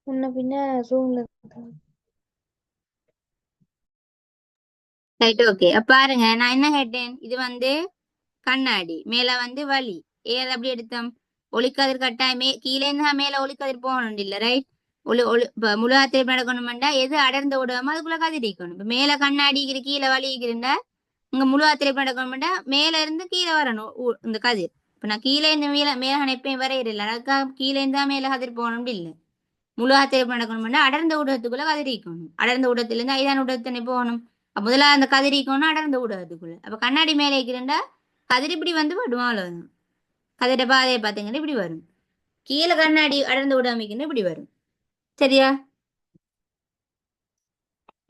முன்ன பின்ன ரூம்ல ரைட் ஓகே பாருங்க நான் என்ன கேட்டேன் இது வந்து கண்ணாடி மேல வந்து வலி ஏது அப்படி எடுத்தோம் ஒளிக்கதிர் கட்டாயமே கீழே இருந்தா மேல ஒளிக்கதிர் போகணும் இல்ல ரைட் ஒளி ஒளி இப்ப முழுகாத்திரை நடக்கணும்டா எது அடர்ந்த விடாம அதுக்குள்ள கதிரிக்கணும் இப்ப மேல கண்ணாடி கீழே வலிக்கிறா இங்க முழுகாத்திரை நடக்கணும்டா மேல இருந்து கீழே வரணும் இந்த கதிர் இப்ப நான் கீழே இருந்து மேல மேல எப்பயும் வரையில அதுக்காக கீழே இருந்தா மேல கதிர் போகணும் இல்லை முழுகாத்திரை நடக்கணும்னா அடர்ந்த ஊடகத்துக்குள்ள கதிரிக்கணும் அடர்ந்த ஊடகத்துல இருந்து ஐதான ஊடகத்தினை போகணும் முதல்ல அந்த கதிரிக்கணும் அடர்ந்த ஊடகத்துக்குள்ள அப்ப கண்ணாடி மேலே இருக்கிறண்டா கதிர் இப்படி வந்து விடுவோம் அவ்வளவுதான் கதிர பாதையை பார்த்தீங்கன்னா இப்படி வரும் கீழே கண்ணாடி அடர்ந்து ஊடகம் இப்படி வரும் சரியா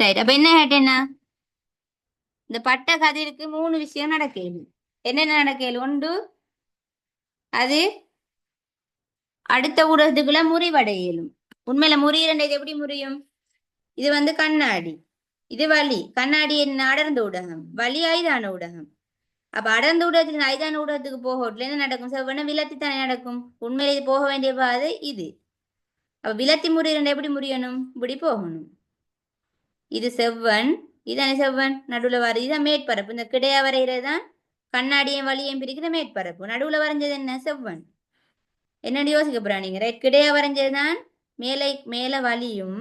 ரைட் அப்ப என்ன கேட்டேன்னா இந்த பட்ட கதிருக்கு 3 விஷயம் நடக்கேது என்னென்ன நடக்கேது ஒன்று அது அடுத்த ஊடகத்துக்குள்ள முறிவடையலும் உண்மையில முறியறது எப்படி முறியும் இது வந்து கண்ணாடி இது வலி கண்ணாடி என்ன அடர்ந்த ஊடகம் வலி ஐதான ஊடகம் அப்ப அடர்ந்த ஊடகத்துல ஐதான ஊடகத்துக்கு போகல என்ன நடக்கும் செவ்வன விலத்தி தானே நடக்கும் உண்மையில இது போக வேண்டிய பாதை இது அப்ப விலத்தி முறியணும் எப்படி முறியணும் இப்படி போகணும் இது செவ்வன் இதானே செவ்வன் நடுவுல வர இதான் மேற்பரப்பு இந்த கிடையா வரைகிறது தான் கண்ணாடியும் வலியும் பிரிக்கிற மேற்பரப்பு நடுவுல வரைஞ்சது என்ன செவ்வன் என்னன்னு யோசிக்க போறா நீங்க ரைட் கிடையா வரைஞ்சதுதான் மேலே மேல வலியும்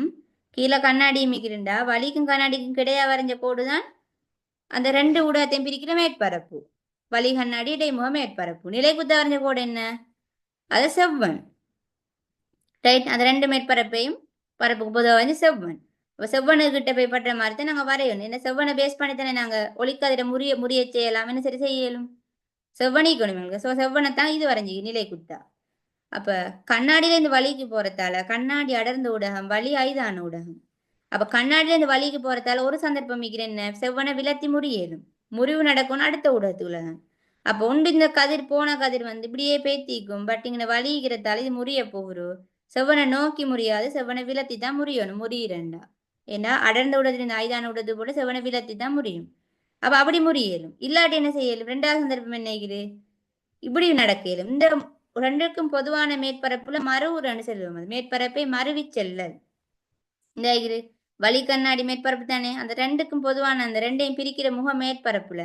கீழே கண்ணாடியும் மிக்கிறண்டா வலிக்கும் கண்ணாடிக்கும் கிடையா வரைஞ்ச கோடு தான் அந்த 2 ஊடகத்தையும் பிரிக்கிற மேற்பரப்பு வலி கண்ணாடி இடைமுக மேற்பரப்பு நிலை குத்த வரைஞ்ச கோடு என்ன அது செவ்வன் ரைட் அந்த 2 மேற்பரப்பையும் பரப்புக்கு பொதுவாக வந்து செவ்வன் இப்போ செவ்வனுக்கிட்ட போய் பட்ட மாதிரி தான் நாங்கள் வரையணும் என்ன செவ்வனை பேஸ் பண்ணி தானே நாங்கள் ஒளிக்கதிர முறிய செய்யலாம் என்ன சரி செய்யலும் செவ்வனிக்கணும் எங்களுக்கு ஸோ செவ்வனை தான் இது வரைஞ்சி நிலை குத்தா அப்ப கண்ணாடியில இந்த வலிக்கு போறதால கண்ணாடி அடர்ந்த ஊடகம் வலி ஐதான ஊடகம் அப்ப கண்ணாடியில இந்த வலிக்கு போறதால ஒரு சந்தர்ப்பம் என்ன செவ்வனை விலத்தி முறியேதும் முறிவு நடக்கும்னு அடுத்த ஊடகத்துக்குள்ள தான் அப்ப ஒன்று இந்த கதிர் போன கதிர் வந்து இப்படியே பேத்திக்கும் பட் இங்க வலிக்கிறதால இது முறிய போகுறோம் செவ்வனை நோக்கி முறியாது செவ்வனை விலத்தி தான் முறியணும் முறியிரண்டா ஏன்னா அடர்ந்த ஊடகத்துல இந்த ஐதான ஊடகத்து போல செவ்வனை விலத்தி தான் முறியும் அப்ப அப்படி முறியலும் இல்லாட்டி என்ன செய்யலும் 2வது சந்தர்ப்பம் என்ன ஆகுது இப்படி நடக்கலும் இந்த 2க்கும் பொதுவான மேற்பரப்புல மறுவுரன்னு செல்வோம் மேற்பரப்பை மறுவி செல்லல் இந்த வலி கண்ணாடி மேற்பரப்பு தானே அந்த 2க்கும் பொதுவான அந்த 2ஐயும் பிரிக்கிற முக மேற்பரப்புல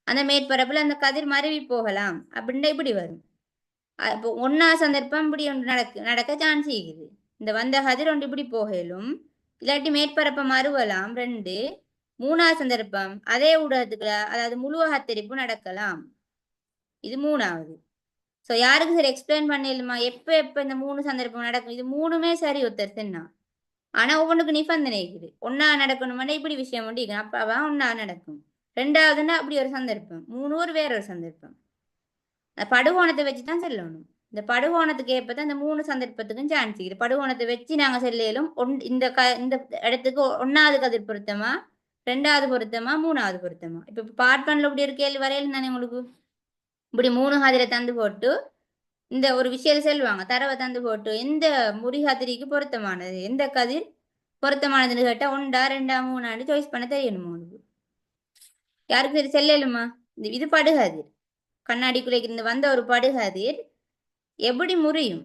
அந்த மேற்பரப்புல அந்த கதிர் மருவி போகலாம் அப்படின்னா இப்படி வரும் இப்போ 1வது சந்தர்ப்பம் இப்படி ஒன்று நடக்க சான்ஸ் இருக்குது இந்த வந்த கதிர் ஒன்று இப்படி போகலும் இல்லாட்டி மேற்பரப்பை மறுவலாம் 2 3வது சந்தர்ப்பம் அதே ஊடகத்துக்குள்ள அதாவது முழுவகத்தரிப்பு நடக்கலாம் இது 3வது ஸோ யாருக்கு சரி எக்ஸ்பிளைன் பண்ணிடலுமா எப்போ இந்த 3 சந்தர்ப்பம் நடக்கும் இது 3மே சரி ஒருத்தர் சொன்னா ஆனா ஒவ்வொன்றுக்கு நிபந்தனை இருக்குது ஒன்னா நடக்கணும்னா இப்படி விஷயம் ஒன்று அப்பாவா ஒன்னா நடக்கும் 2வதுன்னா அப்படி ஒரு சந்தர்ப்பம் 3 ஒரு வேற ஒரு சந்தர்ப்பம் படுகோணத்தை வச்சுதான் செல்லணும் இந்த படுகோணத்துக்கு ஏற்பதான் இந்த 3 சந்தர்ப்பத்துக்கும் சான்ஸ் இருக்குது படுகோணத்தை வச்சு நாங்க செல்லும் இந்த இடத்துக்கு 1வது கதிர் பொருத்தமா 2வது பொருத்தமா 3வது பொருத்தமா இப்ப பார்ட் 1ல இப்படி ஒரு கேள்வி வரையில தானே உங்களுக்கு இப்படி 3 கதிரை தந்து போட்டு இந்த ஒரு விஷயம் செல்வாங்க தரவை தந்து போட்டு எந்த முறிகதிரிக்கு பொருத்தமானது எந்த கதிர் பொருத்தமானதுன்னு கேட்டா 1 2 3 சாய்ஸ் பண்ண தெரியணுமா உங்களுக்கு யாருக்கு சரி செல்லலுமா இது படுகதிர் கண்ணாடிக்குள்ளே இருந்து வந்த ஒரு படுகதிர் எப்படி முறியும்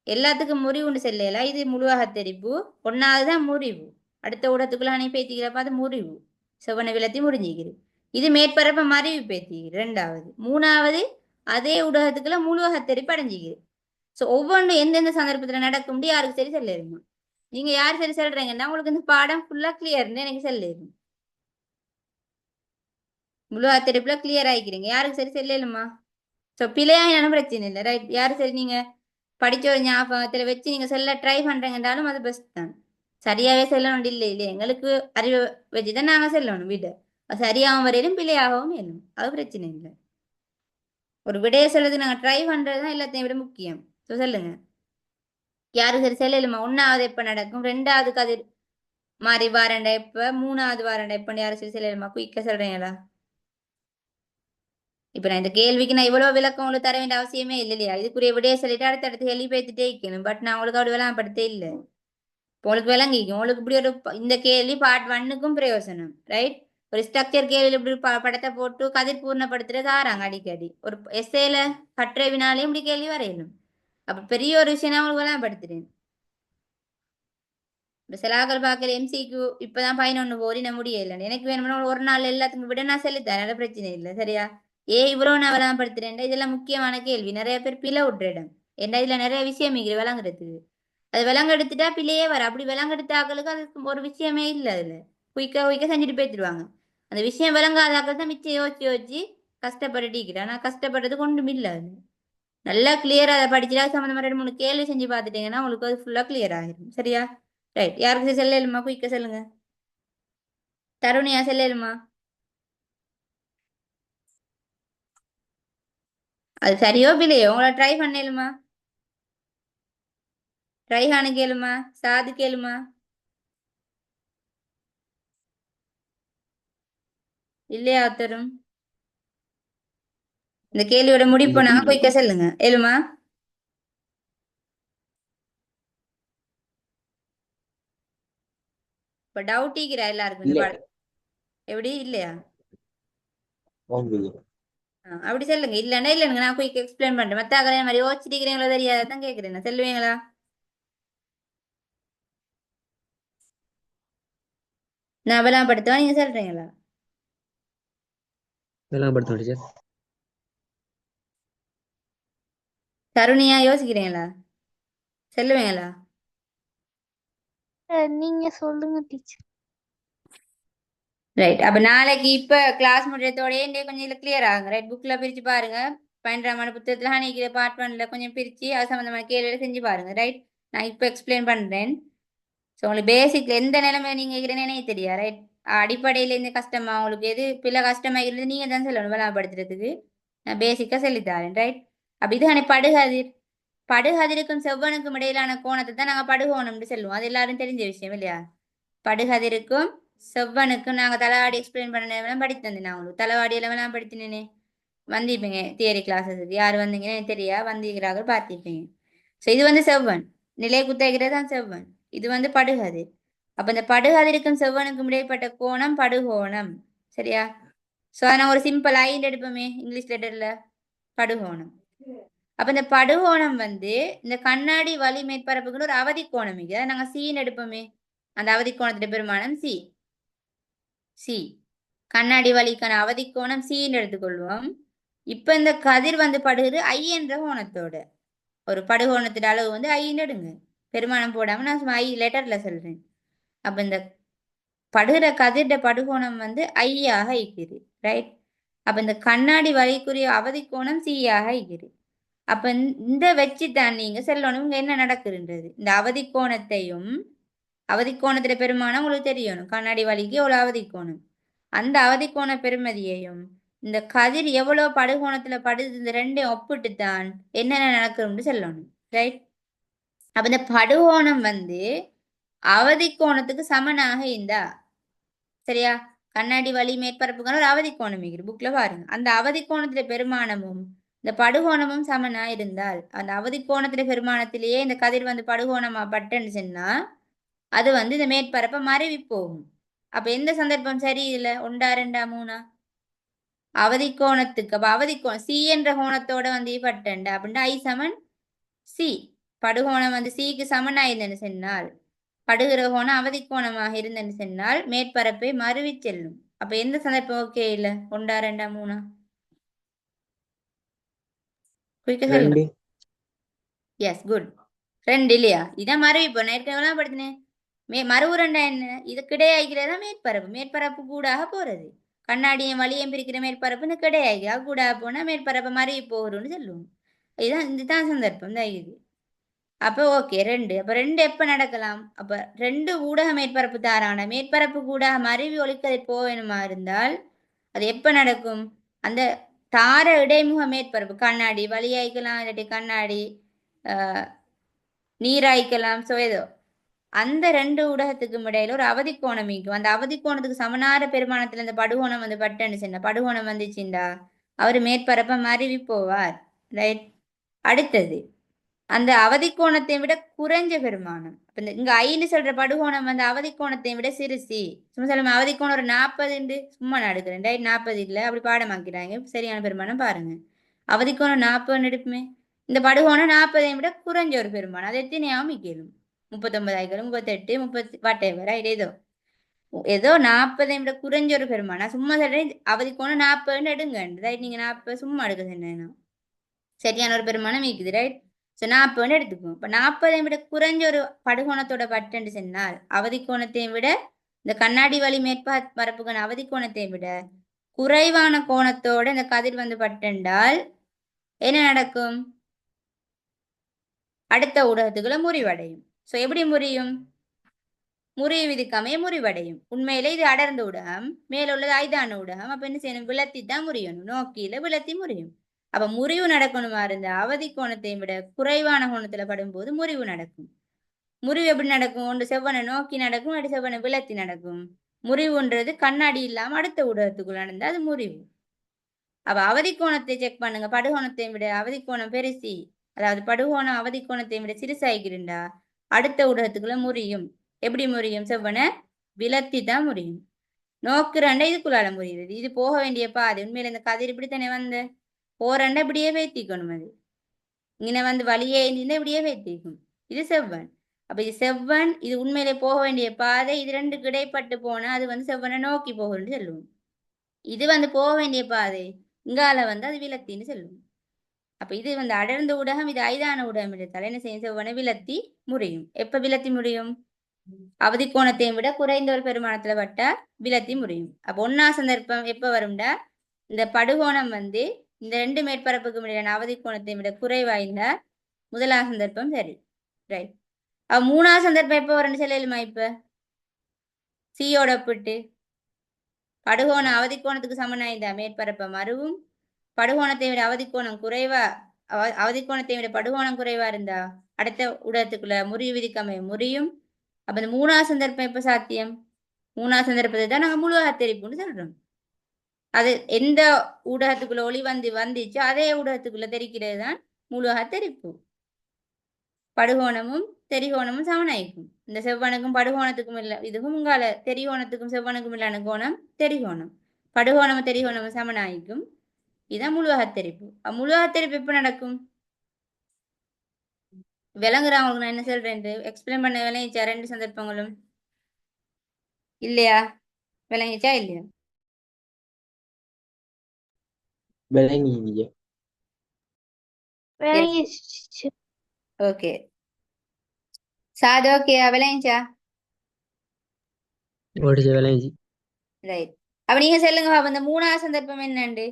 எல்லாத்துக்கும் முறிவுன்னு செல்லல இது முழுவாக தெரிப்பு 1வதுதான் முறிவு அடுத்த ஊடகத்துக்குள்ள அணை பேத்திக்கிறப்ப அது முறிவு செவ்வனை விலத்தி முறிஞ்சிக்கிறது இது மேற்பரப்ப மறிவு பேத்திக்கிறது 2வது 3வது அதே ஊடகத்துக்குள்ள முழுவக தெரிப்பு அடைஞ்சிக்கிறது ஸோ ஒவ்வொன்றும் எந்தெந்த சந்தர்ப்பத்துல நடக்கும் யாருக்கு சரி செல்லிருமா நீங்க யார் சரி சொல்றீங்கன்னா உங்களுக்கு இந்த பாடம் ஃபுல்லா கிளியர்னு எனக்கு செல்லிடும் முழுவக தெரிப்புல கிளியர் ஆகிக்கிறீங்க யாருக்கு சரி செல்லலுமா ஸோ பிழையாயினாலும் பிரச்சனை இல்லை ரைட் யாரு சரி நீங்க படிச்ச ஒரு ஞாபகத்துல வச்சு நீங்க செல்ல ட்ரை பண்றீங்கன்றாலும் அது பெஸ்ட் தான் சரியாவே செல்லணும் இல்லை இல்லையா எங்களுக்கு அறிவை வச்சுதான் நாங்க செல்லணும் வீட்டை சரியாகவும் வரையிலும் பிழையாகவும் இல்லை அது பிரச்சனை இல்லை ஒரு விடைய சொல்றதுக்கு நாங்க ட்ரை பண்றதுதான் எல்லாத்தையும் விட முக்கியம் ஸோ சொல்லுங்க யாரு சரி செல்லலுமா 1வது எப்ப நடக்கும் 2வது கதிர் மாறி வாரண்டா எப்ப 3வது வாரண்டா எப்ப யாரு சரி செல்லலுமா குயிக்கா சொல்றீங்களா இப்ப நான் இந்த கேள்விக்கு நான் இவ்வளவு விளக்கம் உங்களுக்கு தர வேண்டிய அவசியமே இல்லை இல்லையா இதுக்குரிய விடைய சொல்லிட்டு அடுத்தடுத்து கேள்வி பேத்துட்டே இருக்கணும் பட் நான் உங்களுக்கு அப்படி விளம்படுத்தே இல்லை உங்களுக்கு விளங்கிக்கும் உங்களுக்கு இப்படி ஒரு இந்த கேள்வி பார்ட் 1க்கும் பிரயோசனம் ரைட் ஒரு ஸ்ட்ரக்சர் கேள்வி இப்படி படத்தை போட்டு கதிர் பூர்ணப்படுத்துறது ஆறாங்க அடிக்கடி ஒரு எஸ்ஏல கட்டுரை வினாலையும் இப்படி கேள்வி வரையணும் அப்ப பெரிய ஒரு விஷயம் நான் உங்களுக்கு விளம்பரப்படுத்துறேன். இப்ப சிலாக்கள் பார்க்கல எம்சிக்கு இப்பதான் 11 போரி நான் முடியல. எனக்கு வேணும்னா ஒரு நாள் எல்லாத்துக்கும் விட நான் சொல்லித்தரேன். நல்ல பிரச்சனை இல்லை சரியா? இவ்வளவு நான் விளம்பரப்படுத்துறேன். இதெல்லாம் முக்கியமான கேள்வி. நிறைய பேர் பிழை விட்டுற இடம். ஏன்னா இதுல நிறைய விஷயம் இருக்குது விளங்குறதுக்கு. அது விலங்கெடுத்துட்டா பிள்ளையே வர அப்படி விலங்கெடுத்த ஆக்களுக்கு அது ஒரு விஷயமே இல்லை அதுல. குயிக்கா குயிக்கா செஞ்சுட்டு போயிடுவாங்க. அந்த விஷயம் விளங்காத ஆக்கள் தான் மிச்சம் யோசிச்சு யோசிச்சு கஷ்டப்பட்டுட்டு ஆனா கஷ்டப்படுறது கொண்டும் இல்லை அது. நல்லா கிளியரா அதை படிச்சுட்டா சம்மந்தமா 2 3 கேள்வி செஞ்சு பார்த்துட்டீங்கன்னா உங்களுக்கு அது ஃபுல்லா கிளியர் ஆகிடும் சரியா? ரைட், யாருக்கு செல்லலுமா? குயிக்க சொல்லுங்க. தருணியா செல்லலுமா? அது சரியோ பிள்ளையோ உங்களை ட்ரை பண்ணலுமா? ட்ரைஹானு கேளுமா? சாது கேளுமா? இல்லையா ஒருத்தரும்? இந்த கேள்வியோட முடிப்போனா குயிக்க சொல்லுங்க ஏழுமா? இப்ப டவுட் ஈக்கிறா எல்லாருக்கும் இந்த பாடம் எப்படி இல்லையா? அப்படி சொல்லுங்க. இல்லன்னா இல்லைங்க, நான் குயிக் எக்ஸ்பிளைன் பண்றேன். மத்த ஆக்களே மாதிரி யோசிச்சிருக்கிறீங்களோ தெரியாதான் கேட்கிறேன். சொல்லுவீங்களா? நான் அவெல்லாம் படுத்துவா நீங்க சொல்றீங்களா? தருணியா யோசிக்கிறீங்களா? சொல்லுவீங்களா? நீங்க சொல்லுங்க டீச்சர். ரைட், அப்ப நாளைக்கு இப்ப கிளாஸ் முடியறதோடய கொஞ்சம் இதுல கிளியர் ஆகுங்க. ரைட், புக்ல பிரிச்சு பாருங்க. 12ஆம் புத்தகத்துல நினைக்கிற பார்ட் 1ல கொஞ்சம் பிரிச்சு அது சம்பந்தமான கேள்விகளை செஞ்சு பாருங்க. ரைட், நான் இப்ப எக்ஸ்பிளைன் பண்றேன். ஸோ உங்களுக்கு பேசிக் எந்த நிலைமை நீங்க இருக்கிறேன்னு எனக்கு தெரியா. ரைட், அடிப்படையில இருந்து கஷ்டமா உங்களுக்கு எது பிள்ளை கஷ்டமா இருக்கிறது நீங்க தான் சொல்லணும் விளாபடுத்துறதுக்கு. நான் பேசிக்கா சொல்லித்தரேன். ரைட், அப்ப இது படுகதிர். படுகதிருக்கும் செவ்வனுக்கும் இடையிலான கோணத்தை தான் நாங்க படுகோணம்னு சொல்லுவோம். அது எல்லாரும் தெரிஞ்ச விஷயம் இல்லையா? படுகதிருக்கும் செவ்வனுக்கும் நாங்க தலவாடி எக்ஸ்பிளைன் பண்ண படித்து தந்தேன். நான் உங்களுக்கு தலவாடி எல்லாம் படித்தினேனே. வந்திருப்பீங்க தியரி கிளாஸஸ். யார் வந்தீங்கன்னு எனக்கு தெரியா, வந்திருக்கிறார்கள் பார்த்திருப்பீங்க. ஸோ இது செவ்வன், நிலை குத்தகைகிறது தான் செவ்வன். இது படுகதிர். அப்ப இந்த படுகதிருக்கும் செவ்வனுக்கும் இடைப்பட்ட கோணம் படுகோணம் சரியா? ஸோ அதை நான் ஒரு சிம்பிள் ஐந்து எடுப்போமே இங்கிலீஷ் லெட்டர்ல, படுகோணம். அப்ப இந்த படுகோணம் இந்த கண்ணாடி வலி மேற்பரப்புக்கு ஒரு அவதி கோணம். இங்க நாங்க சீன் எடுப்போமே, அந்த அவதி கோணத்துடைய பெருமானம் சி. சி கண்ணாடி வலிக்கான அவதி கோணம் சின்னு எடுத்துக்கொள்வோம். இப்ப இந்த கதிர் படுகிறது ஐ என்ற கோணத்தோட. ஒரு படுகோணத்தின் அளவு ஐன்னு எடுங்க. பெருமானம் போடாம நான் ஐ லெட்டர்ல சொல்றேன். அப்ப இந்த படுகிற கதிர்ட படுகோணம் ஐயாக இருக்குது. ரைட், அப்ப இந்த கண்ணாடி வலிக்குரிய அவதி கோணம் சியாக இருக்குது. அப்ப இந்த வச்சுதான் நீங்க சொல்லணும் இங்க என்ன நடக்குதுன்றது. இந்த அவதி கோணத்தையும் அவதி கோணத்துல பெருமானம் உங்களுக்கு தெரியணும். கண்ணாடி வலிக்கு எவ்வளவு அவதி கோணம், அந்த அவதி கோண பெருமதியையும் இந்த கதிர் எவ்வளவு படுகோணத்துல படுது, இந்த ரெண்டையும் ஒப்பிட்டுத்தான் என்னென்ன நடக்கும்னு சொல்லணும். ரைட், அப்ப இந்த படுகோணம் அவதி கோணத்துக்கு சமனாக இருந்தா சரியா? கண்ணாடி வலி மேற்பரப்புக்கான ஒரு அவதி கோணம் புக்ல பாருங்க. அந்த அவதி கோணத்துல பெருமானமும் இந்த படுகோணமும் சமனா இருந்தால் அந்த அவதி கோணத்துல பெருமானத்திலேயே இந்த கதிர் படுகோணமா பட்டுன்னு சொன்னா அது இந்த மேற்பரப்பை மறைவி போகும். அப்ப எந்த சந்தர்ப்பம் சரி இதுல? 1 2 3 அவதி கோணத்துக்கு. அப்ப அவதி கோணம் சி என்ற கோணத்தோட பட்டண்டா அப்படின்னா ஐ சமன் சி. படுகோணம் சிக்கு சமனாயிருந்தேன்னு சொன்னால், படுகிற கோணம் அவதி கோணமாக இருந்தேன்னு சொன்னால் மேற்பரப்பை மறுவி செல்லும். அப்ப எந்த சந்தர்ப்பம் ஓகே இல்ல? 1 2 3 குயிக்க சொல்லுங்க. S, good. 2 இல்லையா? இதான் மறுவி இப்போ ஏற்கனவே படுத்தினேன். மறுவுரண்டா என்ன? இது கிடையாகிறதா மேற்பரப்பு. மேற்பரப்பு கூடாக போறது. கண்ணாடியும் வலியும் பிரிக்கிற மேற்பரப்பு இந்த கிடையாகி கூட போனா மேற்பரப்பை மறுவி போகிறோம்னு சொல்லுவோம். இதுதான் சந்தர்ப்பம் தான் இது. அப்போ ஓகே 2. அப்ப 2 எப்ப நடக்கலாம்? அப்ப 2 ஊடக மேற்பரப்பு தாரான மேற்பரப்பு கூடாக மருவி ஒளிக்கதிர் போவேணுமா இருந்தால் அது எப்ப நடக்கும்? அந்த தார இடைமுக மேற்பரப்பு கண்ணாடி வலியாய்க்கலாம், இல்லாட்டி கண்ணாடி நீராய்க்கலாம். ஸோ ஏதோ அந்த 2 ஊடகத்துக்கும் இடையில ஒரு அவதி கோணம் இருக்கும். அந்த அவதி கோணத்துக்கு சமனார பெருமானத்துல இந்த படுகோணம் பட்டுன்னு சொன்ன படுகோணம் வந்துச்சுண்டா அவர் மேற்பரப்பை மருவி போவார். ரைட், அடுத்தது அந்த அவதி கோணத்தை விட குறைஞ்ச பெருமானம். இங்க ஐன்னு சொல்ற படுகோணம் அவதி கோணத்தை விட சிறுசி. சும்மா சொல்லுமா அவதி கோணம் ஒரு 40 சும்மா நான் எடுக்கிறேன். ரைட், 40 இல்லை அப்படி பாடமாக்கிறாங்க. சரியான பெருமானம் பாருங்க. அவதி கோணம் 40 எடுப்புமே. இந்த படுகோணம் 40 விட குறைஞ்ச ஒரு பெருமானம். அது எத்தனையாவும் மிக்கலும் 39 ஆயிரம் 38 30 வாட்டேவர் ஏதோ ஏதோ 40 விட குறைஞ்ச ஒரு பெருமானம். சும்மா சொல்றேன் அவதி கோணம் 40 எடுங்க ரைட். நீங்க 40 சும்மா எடுக்க சொன்னேன். சரியான ஒரு பெருமானம் மீக்குது ரைட். ஸோ 40 எடுத்துக்கும். இப்போ 40 விட குறைஞ்ச ஒரு படுகோணத்தோட பட்டுன்னு சொன்னால் அவதி கோணத்தை விட இந்த கண்ணாடி வழி மேற்பரப்புக்கான அவதி கோணத்தை விட குறைவான கோணத்தோட இந்த கதிர் வந்து பட்டென்றால் என்ன நடக்கும்? அடுத்த ஊடகத்துக்குள்ள முறிவடையும். ஸோ எப்படி முறியும்? முறிவு விதிக்காமைய முறிவடையும். உண்மையில இது அடர்ந்த ஊடகம், மேல உள்ளது ஐதான ஊடகம். அப்ப என்ன செய்யணும்? விளத்தி தான் முறியணும். நோக்கியில விளத்தி முறியும். அப்ப முறிவு நடக்கணுமா இருந்த அவதி கோணத்தை விட குறைவான கோணத்துல படும்போது முறிவு நடக்கும். முறிவு எப்படி நடக்கும்? ஒன்று செவ்வனை நோக்கி நடக்கும், அப்படி செவ்வனை விளத்தி நடக்கும். முறிவுன்றது கண்ணாடி இல்லாம அடுத்த ஊடகத்துக்குள்ள நடந்தா அது முறிவு. அப்ப அவதி கோணத்தை செக் பண்ணுங்க. படுகோணத்தை விட அவதி கோணம் பெருசி, அதாவது படுகோணம் அவதி கோணத்தை விட சிறுசாகிக்கிருந்தா அடுத்த ஊடகத்துக்குள்ள முறியும். எப்படி முறியும்? செவ்வனை விலத்தி தான் முறியும். நோக்குறண்ட இதுக்குள்ளால முறியுது. இது போக வேண்டிய பாதை. உண்மையில இந்த கதிர் இப்படித்தானே வந்து போறண்ட இப்படியே வைத்திக்கணும். அது இங்கே வந்து வழியே இருந்தா இப்படியே வைத்திக்கும். இது செவ்வன். அப்ப இது செவ்வன். இது உண்மையிலே போக வேண்டிய பாதை. இது ரெண்டுக்கு இடைப்பட்டு போனா அது வந்து செவ்வனை நோக்கி போகும்னு சொல்லுவோம். இது வந்து போக வேண்டிய பாதை, இங்கால வந்து அது விலத்தின்னு சொல்லுவோம். அப்ப இது வந்து அடர்ந்த ஊடகம், இது ஐதான ஊடகம் எடுத்தால் என்ன செய்யும்? செவ்வனை விலத்தி முறியும். எப்ப விலத்தி முடியும்? அவதி கோணத்தையும் விட குறைந்த ஒரு பெருமானத்துல பட்டா விலத்தி முறியும். அப்ப ஒன்னா சந்தர்ப்பம் எப்ப வரும்டா? இந்த படுகோணம் வந்து இந்த ரெண்டு மேற்பரப்புக்கு முடியான அவதி கோணத்தை விட குறைவாய்ந்த முதலாம் சந்தர்ப்பம் சரி ரைட். அப்ப மூணாவது சந்தர்ப்பம் எப்ப வரும்னு சொல்லலுமா? இப்ப சியோட ஒப்பிட்டு படுகோணம் அவதி கோணத்துக்கு சமனாய்ந்த மேற்பரப்ப மறுவும், படுகோணத்தை விட அவதி கோணம் குறைவா, அவதி கோணத்தை விட படுகோணம் குறைவா இருந்தா அடுத்த ஊடகத்துக்குள்ள முறிவு விதிக்காம முறியும். அப்ப இந்த மூணாவது சந்தர்ப்பம் எப்ப சாத்தியம்? மூணாவது சந்தர்ப்பத்தை தான் நாங்க முழுவாக தெரிப்புன்னு சொல்றோம். அது எந்த ஊடகத்துக்குள்ள ஒளி வந்துச்சு அதே ஊடகத்துக்குள்ள தெரிக்கிறது தான் முழுவாக தெரிப்பு. படுகோணமும் தெரிகோணமும் சமனாய்க்கும். இந்த செவ்வனுக்கும் படுகோணத்துக்கும் இல்ல இதுக்கும் உங்கால தெரிகோணத்துக்கும் செவ்வனுக்கும் இல்லான கோணம் தெரிகோணம். படுகோணமும் தெரிகோணமும் சமனாய்க்கும். இதான் முழுவாக தெரிப்பு. முழுவாக தெரிப்பு எப்ப நடக்கும்? விளங்குறாங்களுக்கு நான் என்ன சொல்றேன் எக்ஸ்பிளைன் பண்ண விளங்கிச்சா? ரெண்டு சந்தர்ப்பங்களும் இல்லையா? விளங்கிச்சா இல்லையா? விளங்கிச்சு. ஓகே சாது ஓகேயா? விளங்கிச்சா? விளங்கிச்சு. ரைட். அப்ப நீங்க சொல்லுங்க பாப்பா, இந்த மூணாவது சந்தர்ப்பம் என்னண்டு?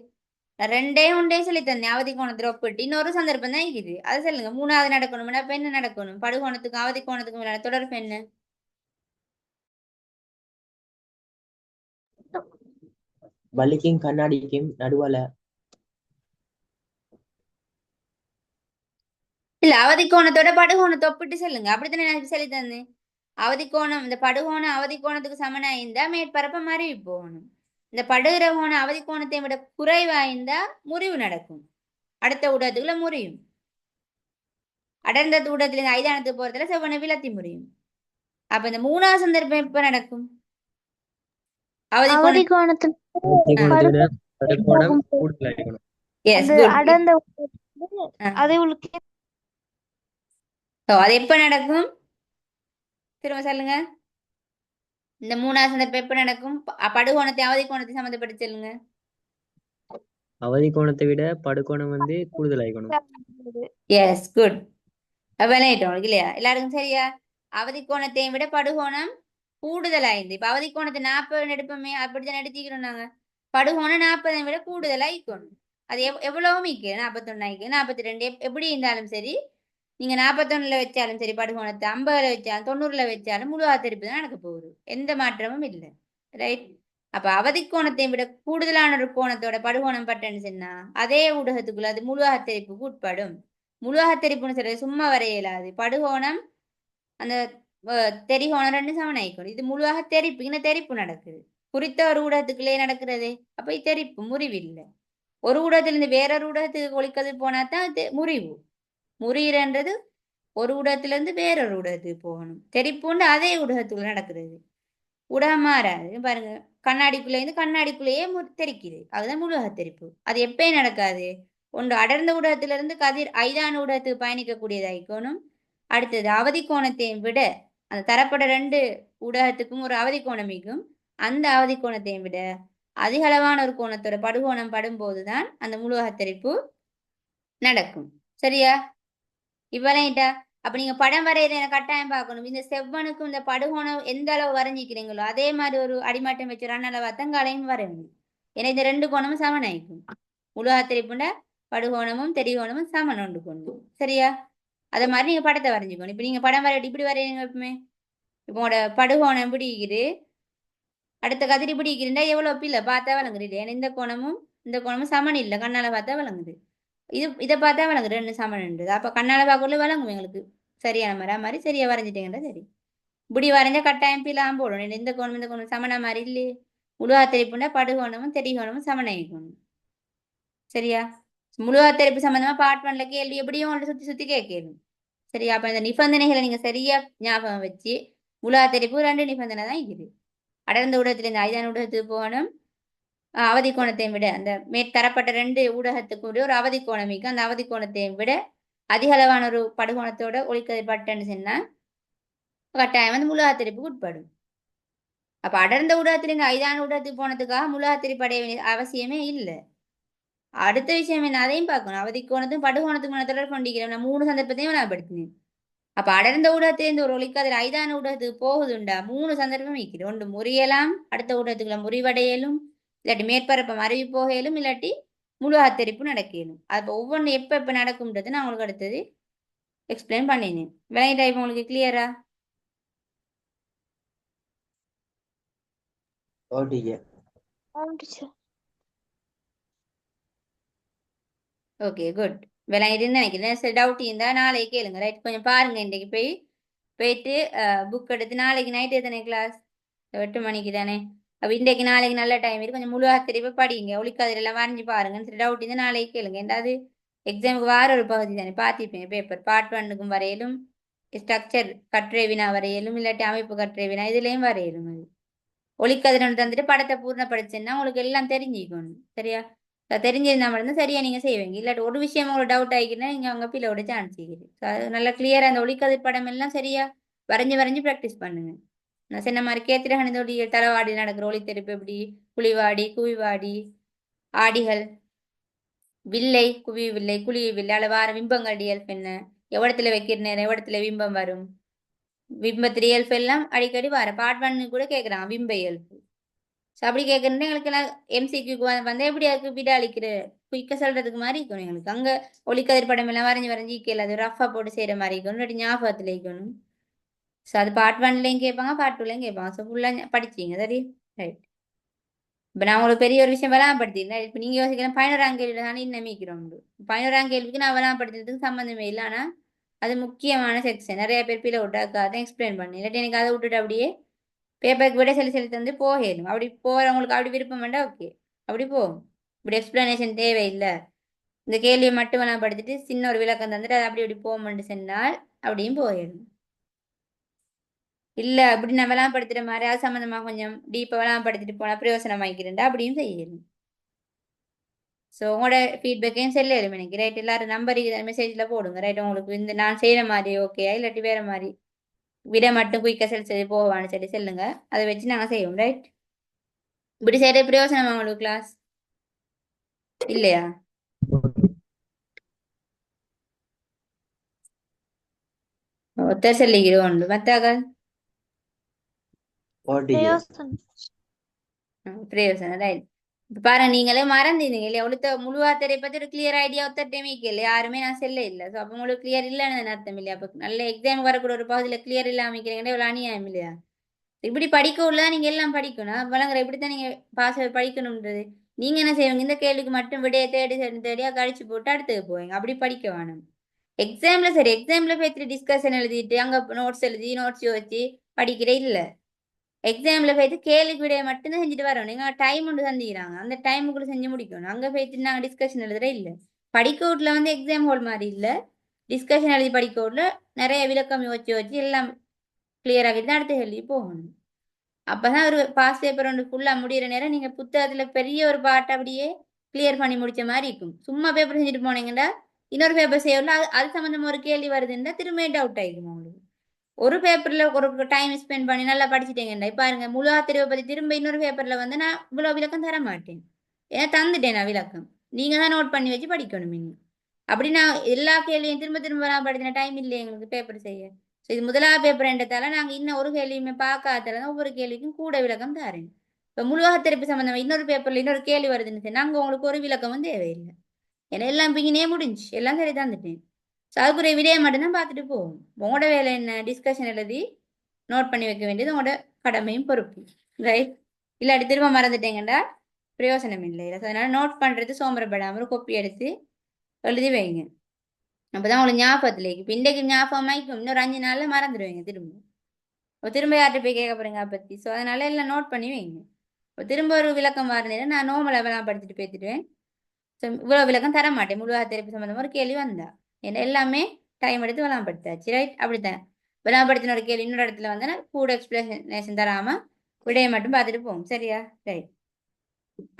ரெண்டே ஒன்றே சொல்லி தந்தேன். அவதி கோணத்துல ஒப்பிட்டு இன்னொரு சந்தர்ப்பம் தான் இருக்குது. அது சொல்லுங்க. மூணாவது நடக்கணும்னா இப்ப என்ன நடக்கணும்? படுகோணத்துக்கும் அவதி கோணத்துக்கும் தொடர்பு என்ன? வலிக்கும் கண்ணாடிக்கும் நடுவால இல்ல, அவதி கோணத்தோட படுகோணத்தை ஒப்பிட்டு சொல்லுங்க. அப்படித்தானே நான் சொல்லி தந்தேன். அவதி கோணம், இந்த படுகோணம் அவதி கோணத்துக்கு சமனாயிருந்தா மேற்பரப்ப மறைவு போகணும். இந்த படுகிற கோணம் அவதி கோணத்தை விட குறைவாயிருந்தா முறிவு நடக்கும். அடுத்த ஊடகத்துக்குள்ள முறியும். அடர்ந்த ஊடகத்துல இருந்து ஐதானத்துக்கு போறதுல செவ்வனை விலத்தி முறியும். அப்ப இந்த மூணாவது சந்தர்ப்பம் எப்ப நடக்கும்? அவதி கோணத்துல அடர்ந்த அது எப்ப நடக்கும்? திரும்ப சொல்லுங்க. இந்த மூணாவது சந்தர்ப்பம் எப்ப நடக்கும்? படுகோணத்தை அவதி கோணத்தை சம்மந்தப்பட்டு சொல்லுங்க. அவதி கோணத்தை விட படுகோணம் வந்து கூடுதலாயிக்கணும். Yes good. விளையிட்டோம் இல்லையா? எல்லாருக்கும் சரியா? அவதி கோணத்தை விட படுகோணம் கூடுதலாயிருந்து. இப்ப அவதி கோணத்தை 40 எடுப்போமே, அப்படித்தான் எடுத்திக்கிறோம் நாங்க. படுகோணம் 40 விட கூடுதலாயிக்கணும். அது எவ்வளவு மிக்க 41 42 எப்படி இருந்தாலும் சரி. நீங்க 41 வச்சாலும் சரி, படுகோணத்தை 50 வச்சாலும் 90 வச்சாலும் முழு ஆத்தரிப்பு தான் நடக்க போகுது. எந்த மாற்றமும் இல்லை ரைட். அப்ப அவதி கோணத்தை விட கூடுதலான ஒரு கோணத்தோட படுகோணம் பட்டன்னு சொன்னா அதே ஊடகத்துக்குள்ள அது முழு ஆத்தரிப்புக்கு உட்படும். முழு ஆத்தரிப்புன்னு சொல்றது சும்மா வரைய இயலாது. படுகோணம் அந்த தெரிகோணம் ரெண்டு சமனாயிக்கணும். இது முழுவாக தெரிப்பு. இங்க தெரிப்பு நடக்குது. குறித்த ஒரு ஊடகத்துக்குள்ளே நடக்கிறது. அப்ப இது தெரிப்பு, முறிவு இல்லை. ஒரு ஊடகத்திலிருந்து வேறொரு ஊடகத்துக்கு ஒழிக்கதிர் போனாதான் முறிவு. முறியன்றது ஒரு ஊடகத்திலிருந்து வேறொரு ஊடகத்துக்கு போகணும். தெரிப்புண்டு அதே ஊடகத்துக்குள்ள நடக்கிறது. ஊடகம் மாறாது. பாருங்க, கண்ணாடிக்குள்ளே இருந்து கண்ணாடிக்குள்ளேயே தெரிக்குது. அதுதான் முழுவாக தெரிப்பு. அது எப்பயும் நடக்காது. ஒன்று அடர்ந்த ஊடகத்திலிருந்து கதிர் ஐதான ஊடகத்துக்கு பயணிக்கக்கூடியதாயிக்கணும். அடுத்தது அவதி கோணத்தையும் விட அந்த தரப்பட 2 ஊடகத்துக்கும் ஒரு அவதி கோணம் இருக்கும். அந்த அவதி கோணத்தையும் விட அதிக அளவான ஒரு கோணத்தோட படுகோணம் படும்போதுதான் அந்த முழு அத்தரிப்பு நடக்கும். சரியா? இவ்வளைட்டா அப்ப நீங்க படம் வரைகிற கட்டாயம் பார்க்கணும். இந்த செவ்வனுக்கும் இந்த படுகோணம் எந்த அளவு வரைஞ்சிக்கிறீங்களோ அதே மாதிரி ஒரு அடிமாட்டம் வச்சு ரன்னளவு அத்தங்காலையும் வரையணும். ஏன்னா இந்த 2 கோணமும் சமனாயிக்கும். முழு அத்தரிப்புண்ட படுகோணமும் தெரிகோணமும் சமன் ஒன்று கொண்டு. சரியா? அதை மாதிரி நீங்க படத்தை வரைஞ்சிக்கணும். இப்ப நீங்க படம் வரையிட்டு இப்படி வரையீங்க எப்பவுமே. இப்போ உங்களோட படுகோணம் பிடிக்குது, அடுத்த கதிரி பிடிக்கிறா எவ்வளவு பிள்ளை பார்த்தா வழங்குது. ஏன்னா இந்த கோணமும் சமன் இல்லை, கண்ணால பார்த்தா வழங்குது. இதை பார்த்தா வழங்கு 2 சமன்ன்றது. அப்ப கண்ணால பார்க்கல வழங்கும் எங்களுக்கு சரியான மாதிரி சரியா வரைஞ்சிட்டீங்கன்னா சரி. இப்படி வரைஞ்சா கட்டாயம் பிள்ளாம போடணும். இந்த கோணம் சமன மாதிரி இல்லையே. முழுவாத்தரிப்புண்டா படுகோணமும் தெரிகோணமும் சமனாயிக்கணும். சரியா? முழுவாத்தரிப்பு சம்பந்தமா பார்ட் 1ல கேள்வி எப்படியும் உங்கள்ட்ட சுத்தி சுத்தி கேட்கணும். சரியா? அப்ப இந்த நிபந்தனைகளை நீங்க சரியா ஞாபகம் வச்சு முழுவாத்தரிப்பு 2 நிபந்தனை தான் இருக்குது. அடர்ந்த ஊடகத்திலிருந்து ஐதான ஊடகத்துக்கு போகணும். அவதி கோணத்தையும் விட அந்த மேற்தரப்பட்ட 2 ஊடகத்துக்கு ஒரு அவதி கோணம் இருக்கு. அந்த அவதி கோணத்தையும் விட அதிக அளவான ஒரு படுகோணத்தோட ஒளிக்கதிர் பட்டன்னு சொன்னா கட்டாயம் வந்து முழு அத்தரிப்புக்கு உட்படும். அப்ப அடர்ந்த ஊடகத்திலிருந்து ஐதான ஊடகத்துக்கு போனதுக்காக முழு அத்தரிப்பு அடைய வேண்டிய அவசியமே இல்லை. அடுத்த விஷயம் என்ன, அதையும் பார்க்கணும். அவதி கோணத்தும் படுகோணத்துக்கு தொடர்பு கொண்டிருக்கிறோம். நான் 3 சந்தர்ப்பத்தையும் நான் படுத்தினேன். அப்ப அடர்ந்த ஊடகத்திலிருந்து ஒரு ஒளிக்கதிர் ஐதான ஊடகத்துக்கு போகுதுண்டா 3 சந்தர்ப்பம் வைக்கிறோம். ஒன்று முறியலாம், அடுத்த ஊடகத்துக்குள்ள முறிவடையலும், இல்லாட்டி மேற்பரப்பை மறைவி போகலும், இல்லாட்டி முழு அத்தரிப்பு நடக்கலும். அப்போ ஒவ்வொன்று எப்ப நடக்கும்ன்றது நான் உங்களுக்கு அடுத்தது எக்ஸ்பிளைன் பண்ணினேன். விளங்கிட்டா இப்போ உங்களுக்கு கிளியரா? Okay good. விளங்கிட்டுன்னு நினைக்கிறேன். சரி, டவுட் இருந்தா நாளைக்கு கேளுங்க. ரைட், கொஞ்சம் பாருங்க. இன்றைக்கு போயிட்டு புக் எடுத்து நாளைக்கு நைட் எத்தனை கிளாஸ்? 8 மணிக்கு தானே. அப்போ இன்றைக்கு நாளைக்கு நல்ல டைம் இருக்கு. கொஞ்சம் முழு ஆத்திரிப்பை படிங்க, ஒளிக்கதிர் எல்லாம் வரைஞ்சி பாருங்க. சரி, டவுட் இருந்தா நாளைக்கு கேளுங்க. ஏதாவது எக்ஸாமுக்கு வார ஒரு பகுதி தானே பார்த்துப்பேன். பேப்பர் பார்ட் 1க்கும் வரையிலும், ஸ்ட்ரக்சர் கட்டுரை வினா வரையிலும், இல்லாட்டி அமைப்பு கட்டுரை வினா இதுலேயும் வரையிலும். அது ஒளிக்கதிர் ஒன்று தந்துட்டு படத்தை பூர்ணப்படுச்சுன்னா உங்களுக்கு எல்லாம் தெரிஞ்சுக்கணும். சரியா? தெரிஞ்சிருந்தா மட்டும்தான் சரியா நீங்க செய்வீங்க. இல்லாட்டி ஒரு விஷயம் உங்களுக்கு டவுட் ஆகிக்குன்னா நீங்க அவங்க பிள்ளோட சான்ஸ் இருக்குது. நல்லா கிளியரா அந்த ஒளிக்கதிர் படம் எல்லாம் சரியா வரைஞ்சு ப்ராக்டிஸ் பண்ணுங்க. நான் சொன்ன மாதிரி கேத்திரகணிதோடைய தளவாடி நடக்கிற ஒளித்தெரிப்பு எப்படி, குழிவாடி குவிவாடி ஆடிகள் வில்லை குவி வில்லை குழிய வில்லை அல்ல வார விம்பங்கள் இயல்பு என்ன, எவ்வளத்துல வைக்கிற நேரம் எவ்வளத்துல விம்பம் வரும், விம்பத்திரி இயல்பு எல்லாம் அடிக்கடி வர பார்ட் 1 கூட கேட்குறான் விம்ப இயல்பு. ஸோ அப்படி கேட்குறேன் எங்களுக்கு எல்லாம் எம்சிக்கு வந்து எப்படி அதுக்கு விட அளிக்கிற குயிக்க சொல்றதுக்கு மாதிரி இருக்கணும். எங்களுக்கு அங்கே ஒளிக்கதிர் படம் எல்லாம் வரைஞ்சி இக்கல அது ரஃபா போட்டு செய்கிற மாதிரி இருக்கணும், இல்லாட்டி ஞாபகத்தில் இருக்கணும். ஸோ அது பார்ட் 1லையும் கேட்பாங்க, பார்ட் 2லையும் கேட்பாங்க. ஸோ ஃபுல்லாக படிச்சிங்க சரி. ரைட். இப்போ நான் உங்களுக்கு பெரிய ஒரு விஷயம் விளாம்படுத்திருந்தேன். இப்போ நீங்கள் யோசிக்கிறேன் 11ஆம் கேள்வியில் தானே இன்னும் மீக்கிறோம். 11ஆம் கேள்விக்கு நான் விளாம்படுத்துறதுக்கு சம்மந்தமே இல்லை. ஆனால் அது முக்கியமான செக்ஷன். நிறைய பேர் பிள்ளை விட்டாக்காதான் எக்ஸ்பிளைன் பண்ணி, இல்லாட்டி எனக்கு அதை விட்டுட்டு அப்படியே பேப்பருக்கு விட செலுத்தி தந்து போகணும். அப்படி போகிறவங்களுக்கு அப்படி விருப்பம் வேண்டாம், ஓகே அப்படி போகும். இப்படி எக்ஸ்பிளனேஷன் தேவையில்லை. இந்த கேள்வியை மட்டும் நான் படிச்சுட்டு சின்ன ஒரு விளக்கம் தந்துட்டு அது அப்படி இப்படி போகும்னு சொன்னால் அப்படியும் போயிடும். இல்லை அப்படி நான் விளாம்படுத்துகிற மாதிரி அது சம்மந்தமாக கொஞ்சம் டீப்பாக விளாம்படுத்திட்டு போனால் பிரயோசனம் வாங்கிக்கிறேன்டா அப்படியும் செய்யணும். ஸோ உங்களோட ஃபீட்பேக்கையும் செல்லும் எனக்கு. ரைட், எல்லாரும் நம்பர் மெசேஜில் போடுங்க. ரைட், உங்களுக்கு இந்த நான் செய்கிற மாதிரி ஓகே இல்லாட்டி வேறு மாதிரி விட மட்டும் குயிக்காக செலுத்தி போவான்னு சொல்லி சொல்லுங்க. அதை வச்சு நாங்கள் செய்வோம். ரைட், இப்படி செய்கிற பிரயோசனம் உங்களுக்கு கிளாஸ் இல்லையா? ஒருத்தர் சொல்லிக்கிறோம் உண்டு மத்தாக்கள் பிரயோசனம். ரைட், இப்போ பாருங்க நீங்களே மறந்துருந்தீங்க இல்லையா? ஒழுத்த முழுவாத்தரை பற்றி ஒரு கிளியர் ஐடியா ஒருத்தர் இல்லை, யாருமே நான் செல்ல இல்லை. ஸோ அப்போ உங்களுக்கு கிளியர் இல்லைன்னு அர்த்தம் இல்லையா? அப்போ நல்ல எக்ஸாம் வரக்கூடிய ஒரு பகுதியில் கிளியர் இல்லாமல் வைக்கிறீங்கன்னா இவ்வளோ அநியாயம் இல்லையா? இப்படி படிக்க உள்ள நீங்க எல்லாம் படிக்கணும் வழங்குற இப்படித்தான் நீங்க பாஸ் படிக்கணும்ன்றது. நீங்க என்ன செய்வீங்க, இந்த கேள்விக்கு மட்டும் விடையை தேடியா கழிச்சு போட்டு அடுத்தது போவீங்க. அப்படி படிக்க வேணும். எக்ஸாம்ல சரி, எக்ஸாம்ல போய் டிஸ்கஷன் எழுதிட்டு அங்க நோட்ஸ் எழுதி நோட்ஸ் யோசிச்சு படிக்கிற இல்ல. எக்ஸாம்ல போயிட்டு கேள்விக்கு விடையை மட்டும்தான் செஞ்சுட்டு வரணும். நீங்க டைம் ஒன்று தந்திக்கிறாங்க, அந்த டைமுக்குள்ள செஞ்சு முடிக்கணும். அங்க போயிட்டு நாங்க டிஸ்கஷன் எழுதுற இல்ல. படிக்க வீட்டுல வந்து எக்ஸாம் ஹால் மாதிரி இல்ல, டிஸ்கஷன் எழுதி படிக்க வீட்டுல நிறைய விளக்கம் யோசிச்சு எல்லாம் கிளியர் ஆகிட்டு தான் அடுத்த கேள்வி போகணும். அப்பதான் ஒரு பாஸ் பேப்பர் ஒன்று ஃபுல்லா முடிகிற நேரம் நீங்க புத்தகத்துல பெரிய ஒரு பாட்டு அப்படியே கிளியர் பண்ணி முடிச்ச மாதிரி இருக்கும். சும்மா பேப்பர் செஞ்சுட்டு போனீங்கன்னா இன்னொரு பேப்பர் செய்யல, அது சம்மந்தமா ஒரு கேள்வி வருதுன்னா திரும்ப டவுட் ஆகிக்கும் உங்களுக்கு. ஒரு பேப்பர்ல ஒரு டைம் ஸ்பெண்ட் பண்ணி நல்லா படிச்சுட்டீங்கடா பாருங்க, முழு ஆத்திரியை பத்தி திரும்ப இன்னொரு பேப்பர்ல வந்து நான் இவ்வளவு விளக்கம் தர மாட்டேன். ஏன்னா தந்துட்டேன் நான் விளக்கம், நீங்க தான் நோட் பண்ணி வச்சு படிக்கணும். நீங்க அப்படி நான் எல்லா கேள்வியும் திரும்ப திரும்ப நான் படிக்கிற டைம் இல்லை எங்களுக்கு பேப்பர் செய்ய. ஸோ இது முதலாவது பேப்பர் என்றதால நாங்க இன்னும் ஒரு கேள்வியுமே பார்க்காதால தான் ஒவ்வொரு கேள்விக்கும் கூட விளக்கம் தரேன். இப்ப முழுவாக சம்பந்தமா இன்னொரு பேப்பர்ல இன்னொரு கேள்வி வருதுன்னு சொன்னா நாங்க உங்களுக்கு ஒரு விளக்கமும் தேவையில்லை. ஏன்னா எல்லாம் பிங்கினே முடிஞ்சு எல்லாம் சரி தந்துட்டேன். ஸோ அதுக்குரிய விடையை மட்டும்தான் பார்த்துட்டு போவோம். உங்களோட வேலை என்ன, டிஸ்கஷன் எழுதி நோட் பண்ணி வைக்க வேண்டியது உங்களோட கடமையும் பொறுப்பு. ரைட்? இல்லாட்டி திரும்ப மறந்துட்டீங்கடா பிரயோசனம் இல்லை. அதனால நோட் பண்றது சோம்பரப்படாமல் ஒரு கொப்பி எடுத்து எழுதி வைங்க. அப்பதான் உங்களுக்கு ஞாபகத்துல இருக்கு. இப்ப இன்றைக்கு ஞாபகமாய்க்கும், இன்னொரு 5 நாள்ல மறந்துடுவீங்க திரும்ப. இப்போ திரும்ப யார்கிட்ட போய் கேட்க போறீங்க அதை பத்தி. ஸோ அதனால எல்லாம் நோட் பண்ணி வைங்க. இப்போ திரும்ப ஒரு விளக்கம் மாறினேன் நான் நோமலை எல்லாம் படிச்சுட்டு பேத்துடுவேன். ஸோ இவ்வளவு விளக்கம் தர மாட்டேன். முழுவா தெரிப்பு சம்பந்தமா ஒரு கேள்வி வந்தா ஏன்னா எல்லாமே டைம் எடுத்து விளாம்படுத்தாச்சு. ரைட்? அப்படித்தான் விளாம்படுத்தின ஒரு கேள்வி இன்னொரு இடத்துல வந்து கூட எக்ஸ்பிளனேஷன் தராம விடையை மட்டும் பார்த்துட்டு போவோம். சரியா? ரைட்.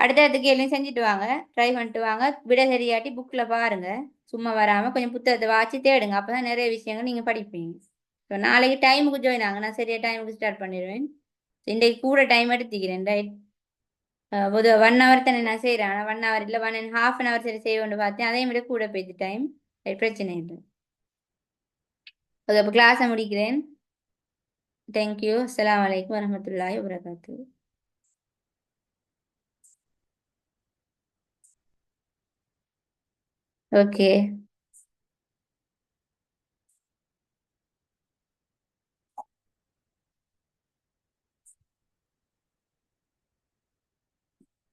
அடுத்த கேள்வியும் செஞ்சுட்டு வாங்க, ட்ரை பண்ணிட்டு வாங்க. விட சரியாட்டி புக்ல பாருங்க, சும்மா வராம கொஞ்சம் புத்தகத்தை வாசி தேடுங்க. அப்பதான் நிறைய விஷயங்கள் நீங்க படிப்பீங்க. இப்போ நாளைக்கு டைமுக்கு ஜாயின் ஆங்க, நான் சரியா டைமுக்கு ஸ்டார்ட் பண்ணிடுவேன். இன்றைக்கு கூட டைம் எடுத்துக்கிறேன். ரைட்? ஒரு 1 ஹவர் தானே நான் செய்கிறேன். 1 ஹவர் இல்லை 1.5 சரி செய்ய கொண்டு பார்த்தேன், அதையும் விட கூட போயிடுது டைம். பிரச்சனை இல்லை. அப்போ கிளாஸை முடிக்கிறேன். தேங்க்யூ. அஸ்ஸலாமு அலைக்கும் வரஹ்மத்துல்லாஹி வபரகாத்துஹு. ஓகே.